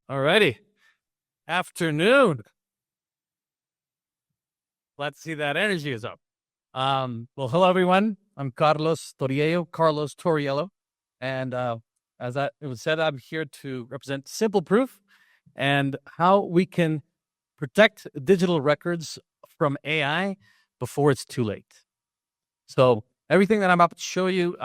Alrighty. Afternoon. Let's see that energy is up. Well, hello everyone. I'm Carlos Toriello. And as it was said, I'm here to represent Simple Proof and how we can protect digital records from AI before it's too late. So everything that I'm about to show you,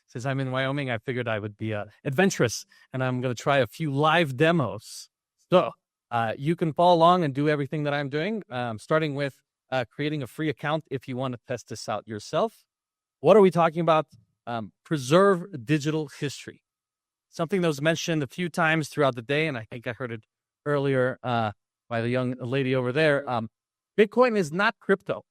since I'm in Wyoming, I figured I would be adventurous, and I'm going to try a few live demos. So you can follow along and do everything that I'm doing, starting with creating a free account if you want to test this out yourself. What are we talking about? Preserve digital history. Something that was mentioned a few times throughout the day, and I think I heard it earlier by the young lady over there. Bitcoin is not crypto.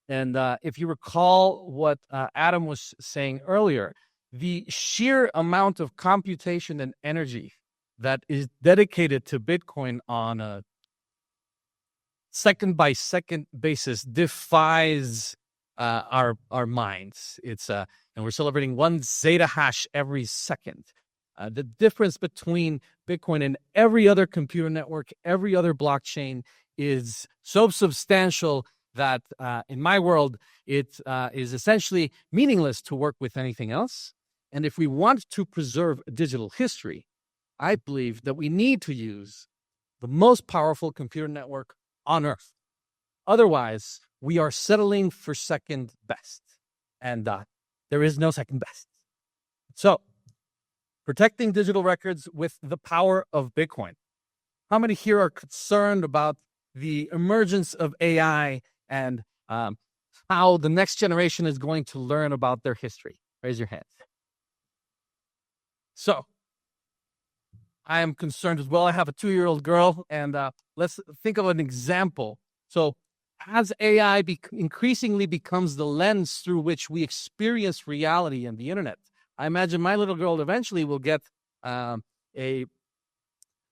And if you recall what Adam was saying earlier, the sheer amount of computation and energy that is dedicated to Bitcoin on a second-by-second basis defies our minds. It's and we're celebrating 1 zeta hash every second. The difference between Bitcoin and every other computer network, every other blockchain, is so substantial that in my world, it is essentially meaningless to work with anything else. And if we want to preserve digital history, I believe that we need to use the most powerful computer network on Earth. Otherwise, we are settling for second best. And there is no second best. So, protecting digital records with the power of Bitcoin. How many here are concerned about the emergence of AI and how the next generation is going to learn about their history? Raise your hands. So, I am concerned as well. I have a 2-year-old girl, and let's think of an example. So, as AI increasingly becomes the lens through which we experience reality and the internet, I imagine my little girl eventually will get a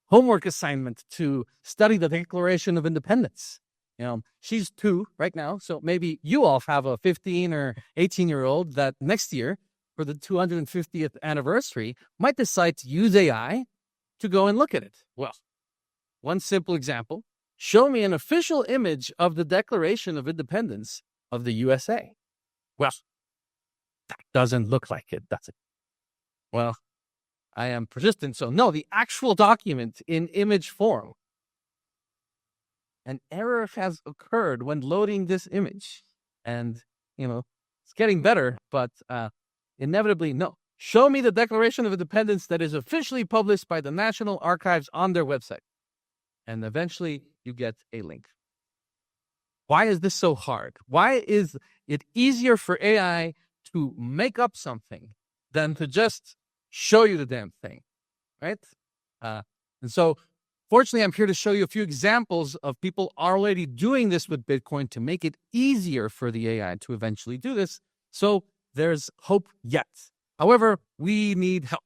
homework assignment to study the Declaration of Independence. You know, she's 2 right now, so maybe you all have a 15 or 18-year-old that next year, for the 250th anniversary, might decide to use AI to go and look at it. Well, one simple example, show me an official image of the Declaration of Independence of the USA. Well, that doesn't look like it, does it? Well, I am persistent, so no, the actual document in image form. An error has occurred when loading this image. And, it's getting better, but inevitably, no. Show me the Declaration of Independence that is officially published by the National Archives on their website. And eventually, you get a link. Why is this so hard? Why is it easier for AI to make up something than to just show you the damn thing, right? And so, fortunately, I'm here to show you a few examples of people already doing this with Bitcoin to make it easier for the AI to eventually do this. So there's hope yet. However, we need help.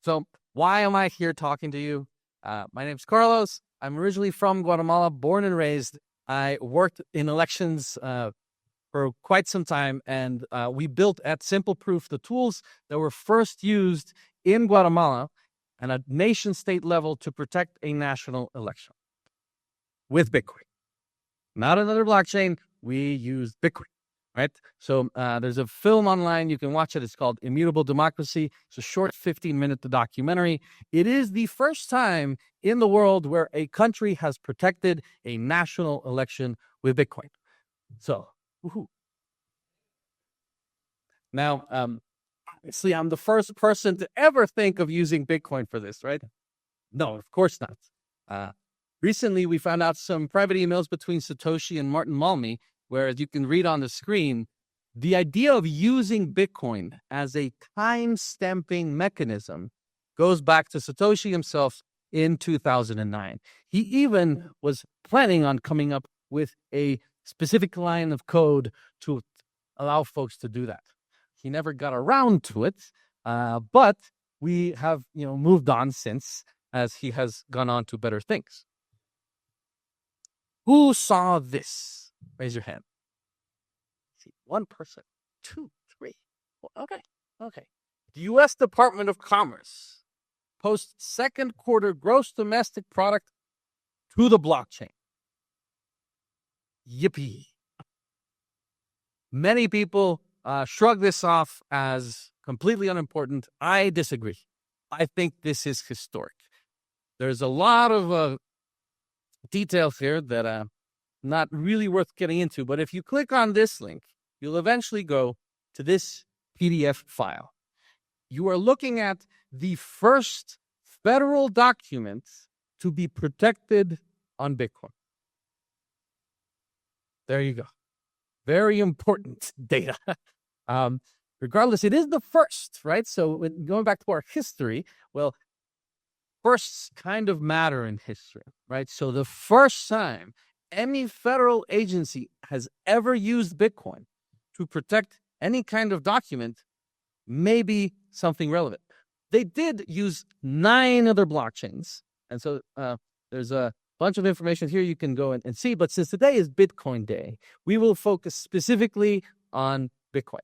So why am I here talking to you? My name's Carlos. I'm originally from Guatemala, born and raised. I worked in elections for quite some time, and we built at Simple Proof the tools that were first used in Guatemala and a nation-state level to protect a national election with Bitcoin. Not another blockchain. We use Bitcoin, right? So there's a film online. You can watch it. It's called Immutable Democracy. It's a short 15-minute documentary. It is the first time in the world where a country has protected a national election with Bitcoin. So, woohoo. Now, obviously, I'm the first person to ever think of using Bitcoin for this, right? No, of course not. Recently, we found out some private emails between Satoshi and Martin Malmy, where, as you can read on the screen, the idea of using Bitcoin as a time-stamping mechanism goes back to Satoshi himself in 2009. He even was planning on coming up with a specific line of code to allow folks to do that. He never got around to it, but we have, moved on since, as he has gone on to better things. Who saw this? Raise your hand. See, 1 person, 2, 3. Okay. The U.S. Department of Commerce post second quarter gross domestic product to the blockchain. Yippee. Many people shrug this off as completely unimportant. I disagree. I think this is historic. There's a lot of details here that are not really worth getting into, but if you click on this link, you'll eventually go to this PDF file. You are looking at the first federal document to be protected on Bitcoin. There you go. Very important data. Regardless, it is the first, right? So going back to our history, well, firsts kind of matter in history, right? So the first time any federal agency has ever used Bitcoin to protect any kind of document may be something relevant. They did use 9 other blockchains. And so there's a bunch of information here you can go and see. But since today is Bitcoin Day, we will focus specifically on Bitcoin.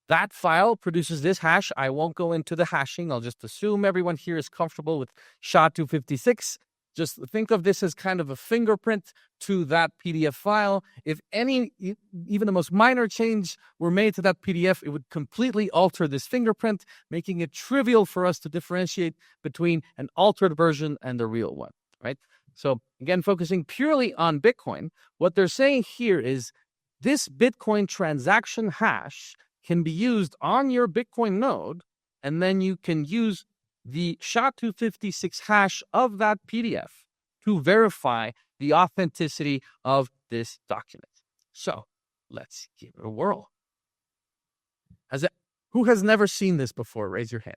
That file produces this hash. I won't go into the hashing. I'll just assume everyone here is comfortable with SHA-256. Just think of this as kind of a fingerprint to that PDF file. If any, even the most minor change were made to that PDF, it would completely alter this fingerprint, making it trivial for us to differentiate between an altered version and the real one, right? So again, focusing purely on Bitcoin, what they're saying here is this Bitcoin transaction hash can be used on your Bitcoin node, and then you can use the SHA-256 hash of that PDF to verify the authenticity of this document. So let's give it a whirl. Who has never seen this before? Raise your hands.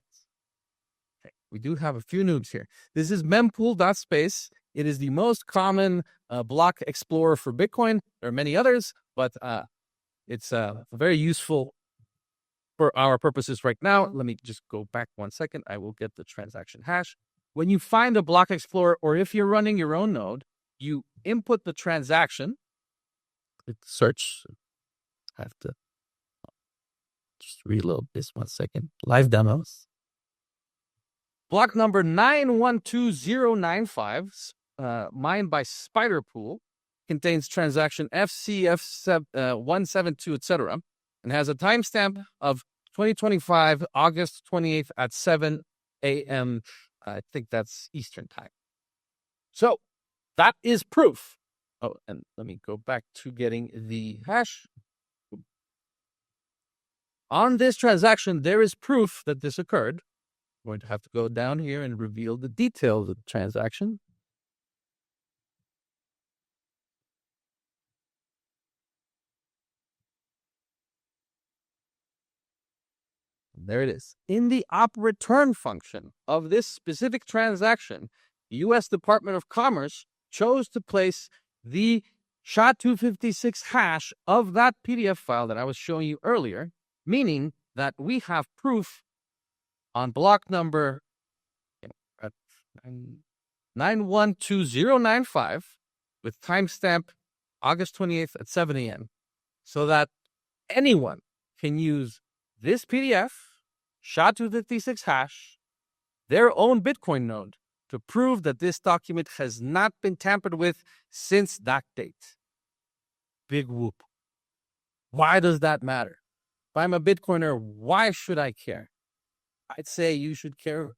Okay, we do have a few noobs here. This is mempool.space. It is the most common block explorer for Bitcoin. There are many others, but it's very useful for our purposes right now. Let me just go back 1 second. I will get the transaction hash. When you find a block explorer, or if you're running your own node, you input the transaction. Click search. I have to just reload this 1 second. Live demos. Block number 912095, mined by Spiderpool, contains transaction FC172, etc., and has a timestamp of 2025, August 28th at 7 a.m. I think that's Eastern time. So that is proof. Oh, and let me go back to getting the hash. On this transaction, there is proof that this occurred. I'm going to have to go down here and reveal the details of the transaction. There it is. In the op return function of this specific transaction, the U.S. Department of Commerce chose to place the SHA-256 hash of that PDF file that I was showing you earlier, meaning that we have proof on block number 912095 with timestamp August 28th at 7 a.m. so that anyone can use this PDF, SHA-256 hash, their own Bitcoin node, to prove that this document has not been tampered with since that date. Big whoop. Why does that matter? If I'm a Bitcoiner, why should I care? I'd say you should care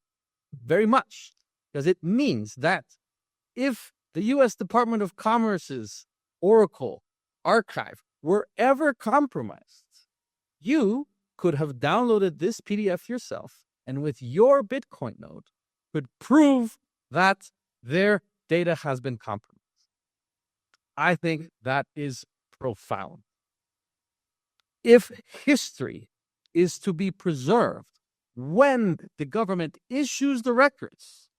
very much, because it means that if the U.S. Department of Commerce's Oracle archive were ever compromised, you could have downloaded this PDF yourself and with your Bitcoin node could prove that their data has been compromised. I think that is profound. If history is to be preserved when the government issues the records,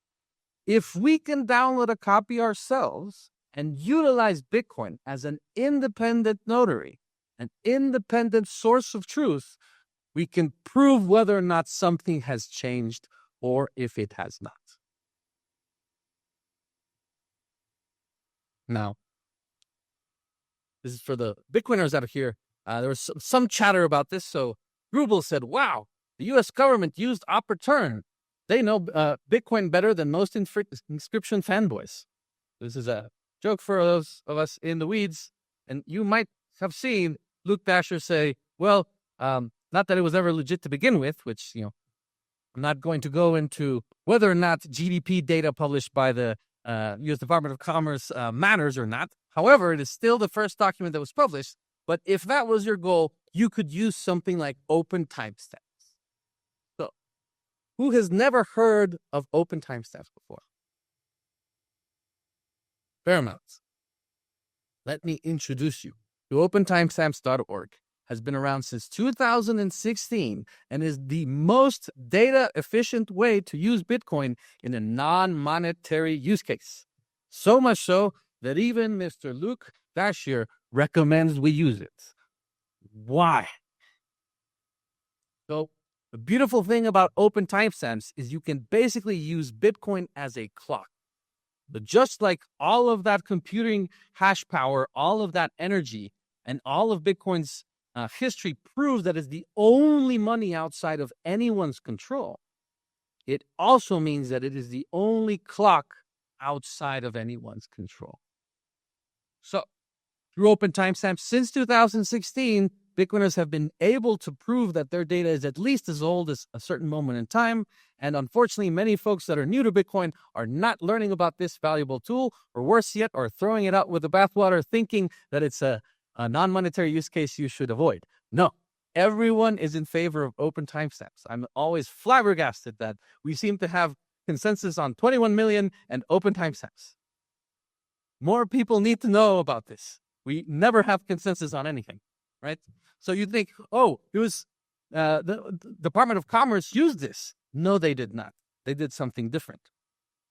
if we can download a copy ourselves and utilize Bitcoin as an independent notary, an independent source of truth, we can prove whether or not something has changed or if it has not. Now, this is for the Bitcoiners out of here. There was some chatter about this. So Grubel said, wow, the U.S. government used op return They know Bitcoin better than most inscription fanboys. This is a joke for those of us in the weeds. And you might have seen Luke Dasher say, well, not that it was ever legit to begin with, which, I'm not going to go into whether or not GDP data published by the U.S. Department of Commerce matters or not. However, it is still the first document that was published. But if that was your goal, you could use something like open timestamps. So, who has never heard of open timestamps before? Fair amounts. Let me introduce you to opentimestamps.org. Has been around since 2016 and is the most data-efficient way to use Bitcoin in a non-monetary use case. So much so that even Mr. Luke Dashier recommends we use it. Why? So, the beautiful thing about open timestamps is you can basically use Bitcoin as a clock. But just like all of that computing hash power, all of that energy, and all of Bitcoin's history proves that it's the only money outside of anyone's control, it also means that it is the only clock outside of anyone's control. So, through open timestamps since 2016, Bitcoiners have been able to prove that their data is at least as old as a certain moment in time. And unfortunately, many folks that are new to Bitcoin are not learning about this valuable tool, or worse yet, are throwing it out with the bathwater, thinking that it's a non-monetary use case you should avoid. No, everyone is in favor of open timestamps. I'm always flabbergasted that we seem to have consensus on 21 million and open timestamps. More people need to know about this. We never have consensus on anything, right? So you think, it was the Department of Commerce used this. No, they did not. They did something different.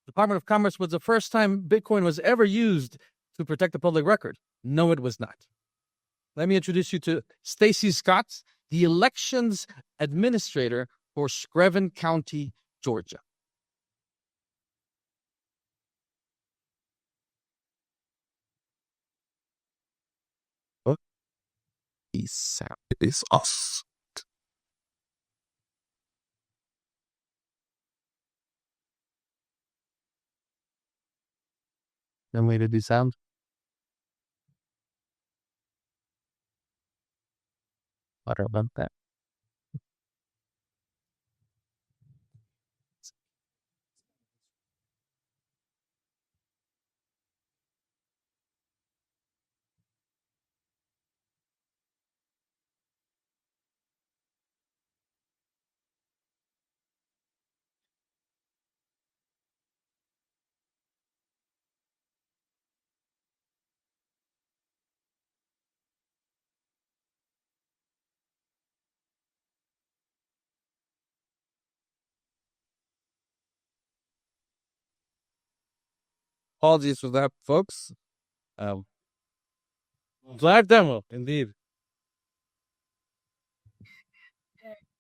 Department of Commerce was the first time Bitcoin was ever used to protect the public record. No, it was not. Let me introduce you to Stacy Scott, the elections administrator for Screven County, Georgia. Sept is us. No way to do sound. What about that? Apologies for that, folks. Live demo, indeed.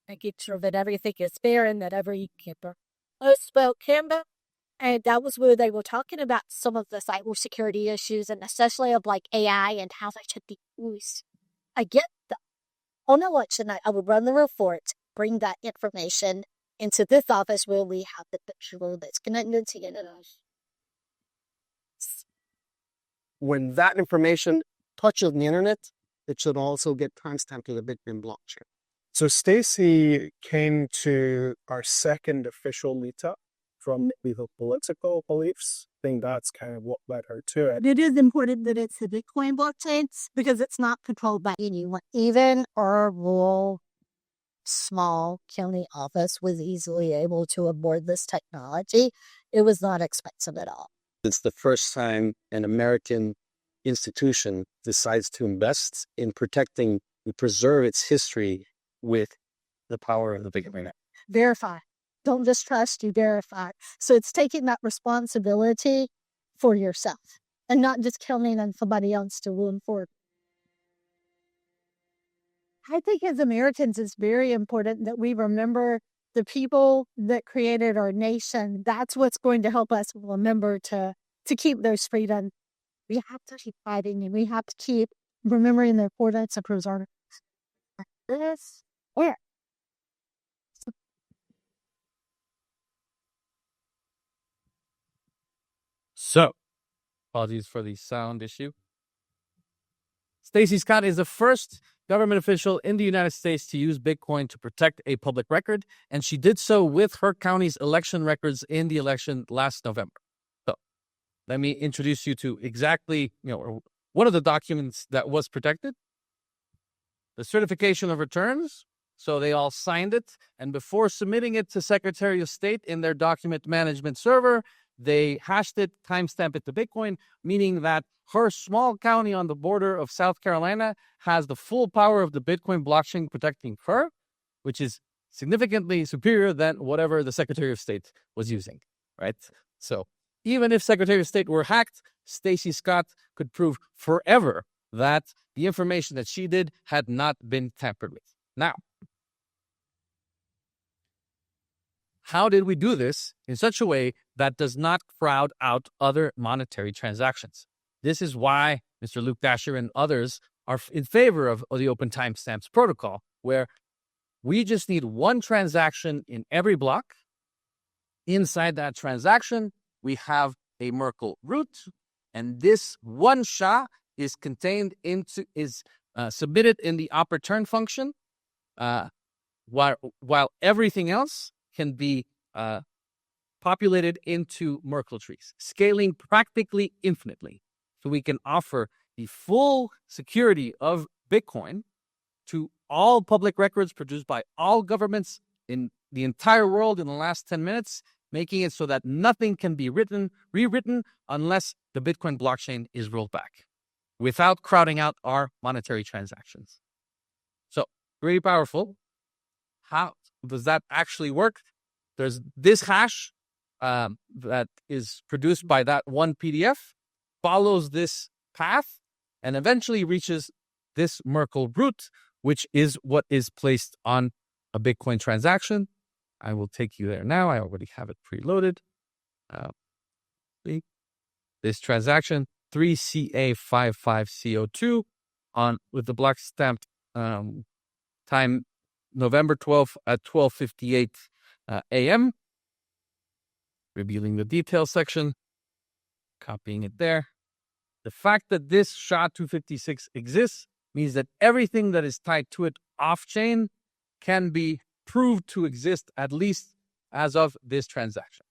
Making sure that everything is fair and that every camper knows about Canva. And that was where they were talking about some of the cybersecurity issues and especially of like AI and how they should be used. I get that. On election night, I would run the report, bring that information into this office where we have the picture that's connected to it. When that information touches the internet, it should also get timestamped to the Bitcoin blockchain. So Stacy came to our second official meetup from maybe the political beliefs. I think that's kind of what led her to it. It is important that it's the Bitcoin blockchain because it's not controlled by anyone. Even our rural, small county office was easily able to onboard this technology. It was not expensive at all. It's the first time an American institution decides to invest in protecting and preserve its history with the power of the Bitcoin network. Verify. Don't just trust, you verify. So it's taking that responsibility for yourself and not just counting on somebody else to rule for it. I think as Americans, it's very important that we remember the people that created our nation. That's what's going to help us remember to keep those freedoms. We have to keep fighting and we have to keep remembering the importance of preserving this. Where? So, apologies for the sound issue. Stacey Scott is the first government official in the United States to use Bitcoin to protect a public record, and she did so with her county's election records in the election last November. So, let me introduce you to exactly, one of the documents that was protected. The certification of returns. So they all signed it, and before submitting it to Secretary of State in their document management server, they hashed it, timestamped it to Bitcoin, meaning that her small county on the border of South Carolina has the full power of the Bitcoin blockchain protecting her, which is significantly superior than whatever the Secretary of State was using, right? So even if Secretary of State were hacked, Stacey Scott could prove forever that the information that she did had not been tampered with. Now, how did we do this in such a way that does not crowd out other monetary transactions? This is why Mr. Luke Dasher and others are in favor of the open timestamps protocol, where we just need one transaction in every block. Inside that transaction, we have a Merkle root, and this one SHA is submitted in the op return function, while everything else can be populated into Merkle trees, scaling practically infinitely. So we can offer the full security of Bitcoin to all public records produced by all governments in the entire world in the last 10 minutes, making it so that nothing can be rewritten unless the Bitcoin blockchain is rolled back, without crowding out our monetary transactions. So, pretty powerful. How does that actually work? There's this hash that is produced by that one PDF, follows this path, and eventually reaches this Merkle root, which is what is placed on a Bitcoin transaction. I will take you there now. I already have it preloaded. This transaction, 3CA55CO2, with the block stamped time November 12th at 12:58 a.m. Revealing the details section, copying it there. The fact that this SHA-256 exists means that everything that is tied to it off-chain can be proved to exist, at least as of this transaction.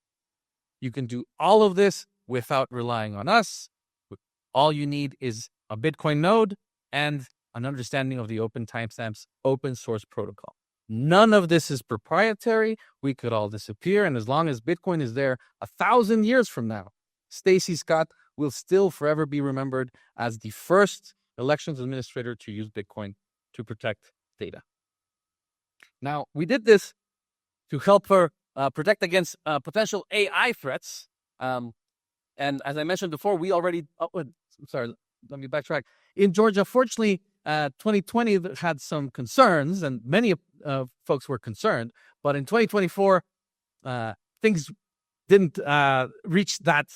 You can do all of this without relying on us. All you need is a Bitcoin node and an understanding of the open timestamps open source protocol. None of this is proprietary. We could all disappear, and as long as Bitcoin is there 1,000 years from now, Stacey Scott will still forever be remembered as the first elections administrator to use Bitcoin to protect data. Now, we did this to help her protect against potential AI threats. And as I mentioned before, we already... sorry, let me backtrack. In Georgia, fortunately, 2020 had some concerns, and many folks were concerned. But in 2024, things didn't reach that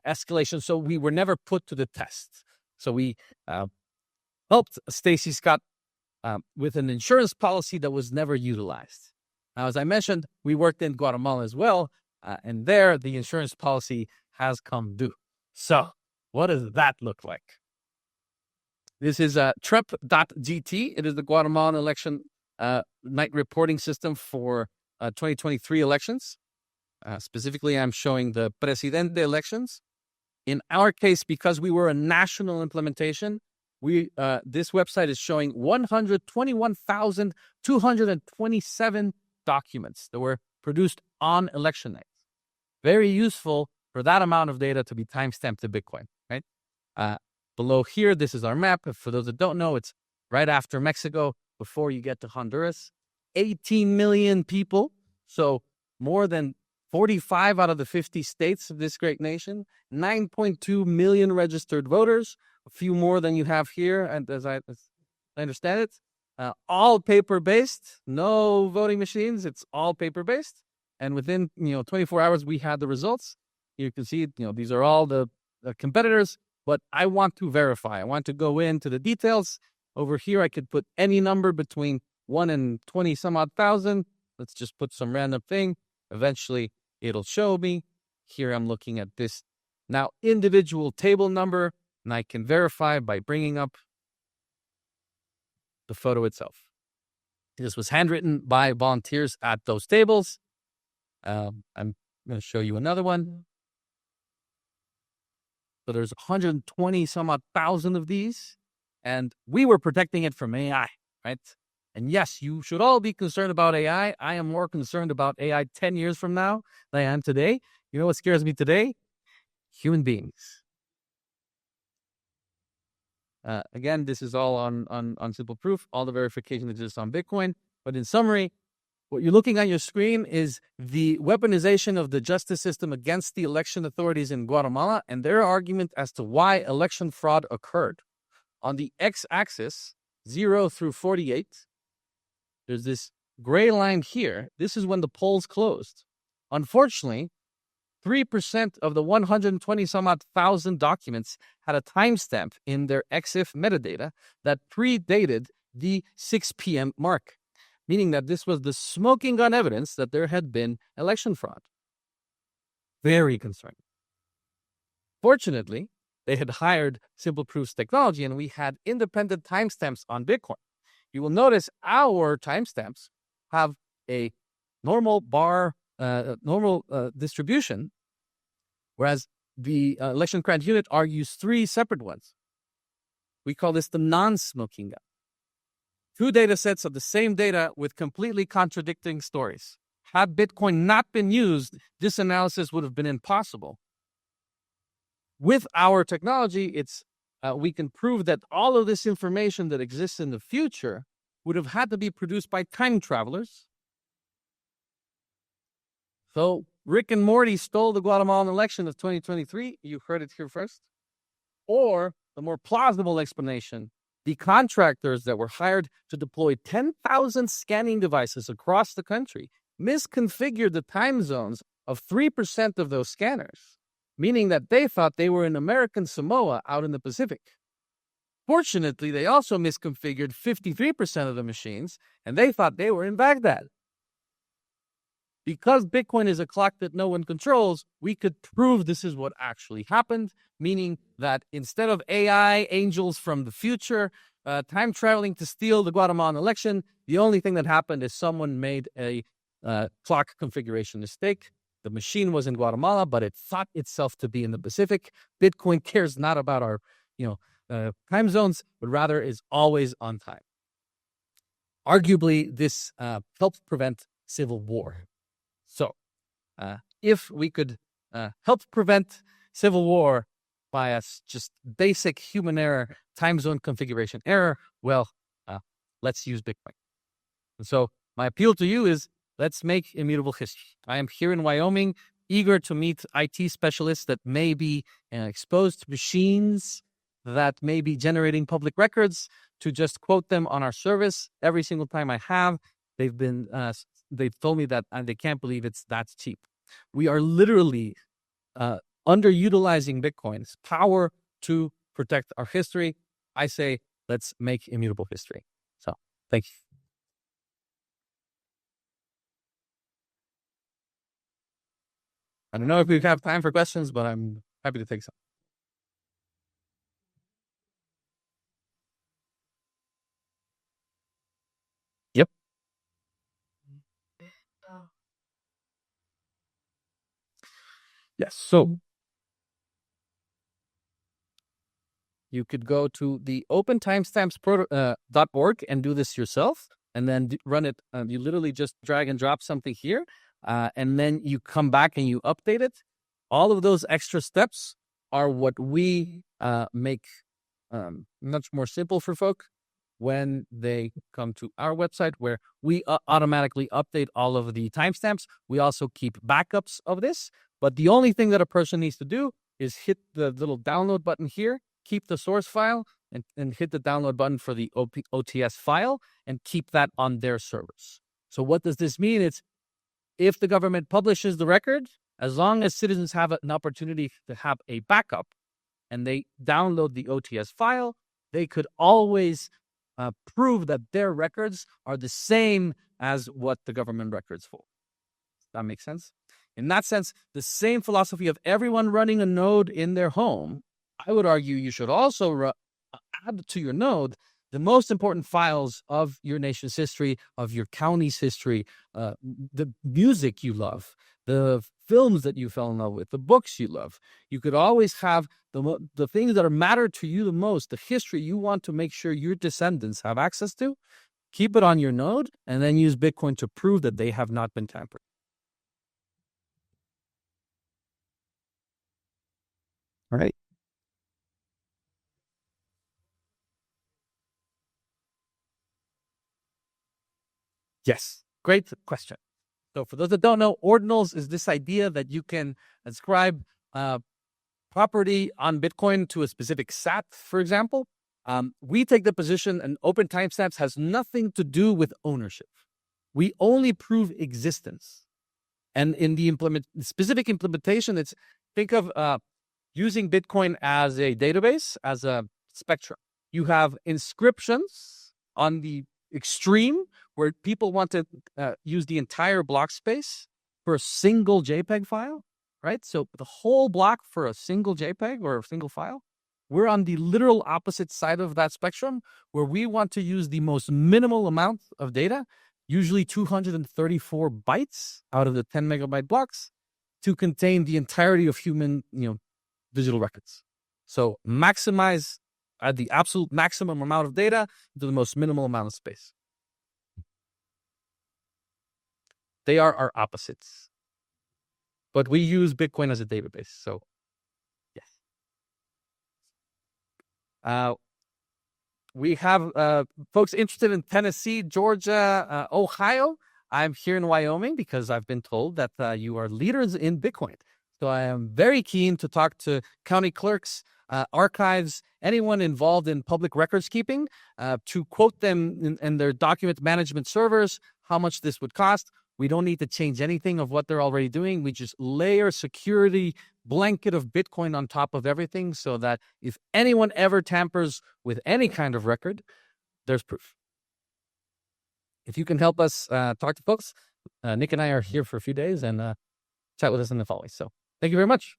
escalation, so we were never put to the test. So we helped Stacey Scott with an insurance policy that was never utilized. Now, as I mentioned, we worked in Guatemala as well, and there the insurance policy has come due. So what does that look like? This is trep.gt. It is the Guatemalan election night reporting system for 2023 elections. Specifically, I'm showing the Presidente elections. In our case, because we were a national implementation, this website is showing 121,227 documents that were produced on election night. Very useful for that amount of data to be timestamped to Bitcoin, right? Below here, this is our map. For those that don't know, it's right after Mexico, before you get to Honduras. 18 million people, so more than 45 out of the 50 states of this great nation, 9.2 million registered voters, a few more than you have here, and as I understand it, all paper-based, no voting machines, it's all paper-based, and within 24 hours we had the results. You can see, these are all the competitors, but I want to verify. I want to go into the details. Over here, I could put any number between 1 and 20 some odd thousand. Let's just put some random thing. Eventually, it'll show me. Here I'm looking at this now individual table number, and I can verify by bringing up the photo itself. This was handwritten by volunteers at those tables. I'm going to show you another one. So there's 120 some odd thousand of these, and we were protecting it from AI, right? And yes, you should all be concerned about AI. I am more concerned about AI 10 years from now than I am today. You know what scares me today? Human beings. Again, this is all on Simple Proof. All the verification exists on Bitcoin. But in summary, what you're looking on your screen is the weaponization of the justice system against the election authorities in Guatemala and their argument as to why election fraud occurred. On the x-axis, 0 through 48, there's this gray line here. This is when the polls closed. Unfortunately, 3% of the 120 some odd thousand documents had a timestamp in their EXIF metadata that predated the 6 p.m. mark, meaning that this was the smoking gun evidence that there had been election fraud. Very concerning. Fortunately, they had hired Simple Proof's technology, and we had independent timestamps on Bitcoin. You will notice our timestamps have a normal bar, distribution, whereas the election grant unit argues 3 separate ones. We call this the non-smoking gun. 2 data sets of the same data with completely contradicting stories. Had Bitcoin not been used, this analysis would have been impossible. With our technology, we can prove that all of this information that exists in the future would have had to be produced by time travelers. So Rick and Morty stole the Guatemalan election of 2023. You heard it here first. Or the more plausible explanation, the contractors that were hired to deploy 10,000 scanning devices across the country misconfigured the time zones of 3% of those scanners, meaning that they thought they were in American Samoa out in the Pacific. Fortunately, they also misconfigured 53% of the machines, and they thought they were in Baghdad. Because Bitcoin is a clock that no one controls, we could prove this is what actually happened, meaning that instead of AI angels from the future time traveling to steal the Guatemalan election, the only thing that happened is someone made a clock configuration mistake. The machine was in Guatemala, but it thought itself to be in the Pacific. Bitcoin cares not about our time zones, but rather is always on time. Arguably, this helps prevent civil war. So, if we could help prevent civil war by a just basic human error, time zone configuration error, well, let's use Bitcoin. And so, my appeal to you is let's make immutable history. I am here in Wyoming, eager to meet IT specialists that may be exposed to machines that may be generating public records, to just quote them on our service. Every single time I have, they've told me that they can't believe it's that cheap. We are literally underutilizing Bitcoin's power to protect our history. I say, let's make immutable history. So, thank you. I don't know if we have time for questions, but I'm happy to take some. Yep. Yes. So you could go to the opentimestamps.org and do this yourself, and then run it. You literally just drag and drop something here, and then you come back and you update it. All of those extra steps are what we make much more simple for folk when they come to our website, where we automatically update all of the timestamps. We also keep backups of this, but the only thing that a person needs to do is hit the little download button here, keep the source file, and hit the download button for the OTS file, and keep that on their servers. So what does this mean? It's if the government publishes the record, as long as citizens have an opportunity to have a backup and they download the OTS file, they could always prove that their records are the same as what the government records for. That makes sense? In that sense, the same philosophy of everyone running a node in their home, I would argue you should also add to your node the most important files of your nation's history, of your county's history, the music you love, the films that you fell in love with, the books you love. You could always have the things that matter to you the most, the history you want to make sure your descendants have access to. Keep it on your node, and then use Bitcoin to prove that they have not been tampered. All right. Yes, great question. So for those that don't know, ordinals is this idea that you can ascribe property on Bitcoin to a specific Sept, for example. We take the position an open timestamps has nothing to do with ownership. We only prove existence. And in the specific implementation, it's think of using Bitcoin as a database, as a spectrum. You have inscriptions on the extreme where people want to use the entire block space for a single JPEG file, right? So the whole block for a single JPEG or a single file. We're on the literal opposite side of that spectrum where we want to use the most minimal amount of data, usually 234 bytes out of the 10 megabyte blocks, to contain the entirety of human, digital records. So maximize at the absolute maximum amount of data to the most minimal amount of space. They are our opposites. But we use Bitcoin as a database. So, yes. We have folks interested in Tennessee, Georgia, Ohio. I'm here in Wyoming because I've been told that you are leaders in Bitcoin. So I am very keen to talk to county clerks, archives, anyone involved in public records keeping, to quote them in their document management servers, how much this would cost. We don't need to change anything of what they're already doing. We just layer security blanket of Bitcoin on top of everything so that if anyone ever tampers with any kind of record, there's proof. If you can help us talk to folks, Nick and I are here for a few days and chat with us in the following. So thank you very much.